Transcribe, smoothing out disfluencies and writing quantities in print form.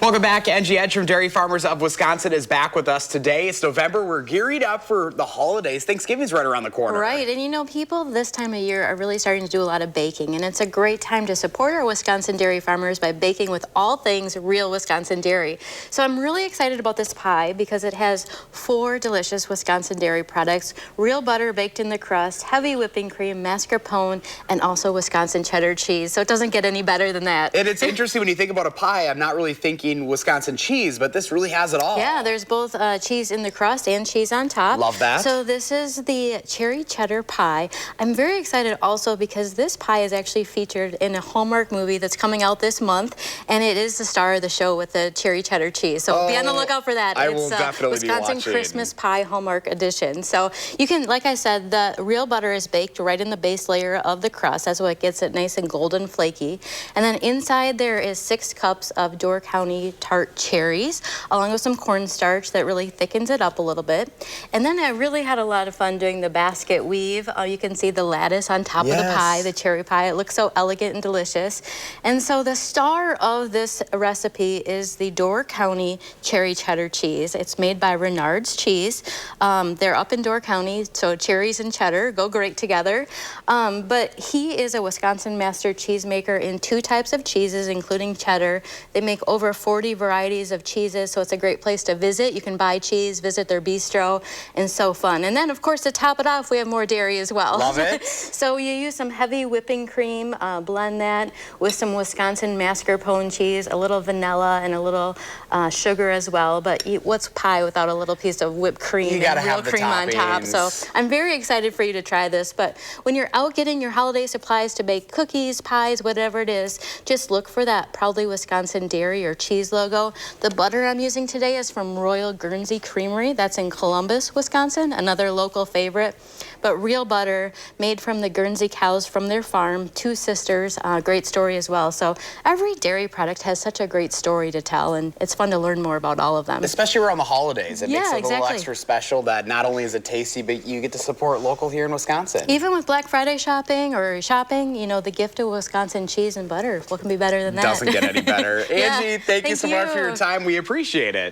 Welcome back. Angie Edge from Dairy Farmers of Wisconsin is back with us today. It's November. We're gearing up for the holidays. Thanksgiving's right around the corner. Right, and you know, people this time of year are really starting to do a lot of baking, and it's a great time to support our Wisconsin dairy farmers by baking with all things real Wisconsin dairy. So I'm really excited about this pie because it has 4 delicious Wisconsin dairy products: real butter baked in the crust, heavy whipping cream, mascarpone, and also Wisconsin cheddar cheese. So it doesn't get any better than that. And it's interesting when you think about a pie, I'm not really thinking Wisconsin cheese, but this really has it all. Yeah, there's both cheese in the crust and cheese on top. Love that. So this is the cherry cheddar pie. I'm very excited also because this pie is actually featured in a Hallmark movie that's coming out this month, and it is the star of the show with the cherry cheddar cheese. So be on the lookout for that. I will definitely be Wisconsin watching. Christmas Pie Hallmark edition. So you can, like I said, the real butter is baked right in the base layer of the crust. That's what gets it nice and golden flaky. And then inside there is 6 cups of Door County tart cherries, along with some cornstarch that really thickens it up a little bit. And then I really had a lot of fun doing the basket weave. You can see the lattice on top of the pie, the cherry pie. It looks so elegant and delicious. And so the star of this recipe is the Door County cherry cheddar cheese. It's made by Renard's Cheese. They're up in Door County, so cherries and cheddar go great together. But he is a Wisconsin master cheesemaker in 2 types of cheeses, including cheddar. They make over 40 varieties of cheeses, so it's a great place to visit. You can buy cheese, visit their bistro, and so fun. And then, of course, to top it off, we have more dairy as well. Love it. So you use some heavy whipping cream, blend that with some Wisconsin mascarpone cheese, a little vanilla, and a little sugar as well. But what's pie without a little piece of whipped cream and real cream on top? So I'm very excited for you to try this. But when you're out getting your holiday supplies to bake cookies, pies, whatever it is, just look for that Proudly Wisconsin Dairy or cheese logo. The butter I'm using today is from Royal Guernsey Creamery. That's in Columbus, Wisconsin, another local favorite. But real butter made from the Guernsey cows from their farm, 2 sisters, great story as well. So every dairy product has such a great story to tell, and it's fun to learn more about all of them. Especially around the holidays. It makes it a little extra special that not only is it tasty, but you get to support local here in Wisconsin. Even with Black Friday shopping, you know, the gift of Wisconsin cheese and butter. What can be better than that? Doesn't get any better. Yeah, Angie, thank you so much for your time. We appreciate it.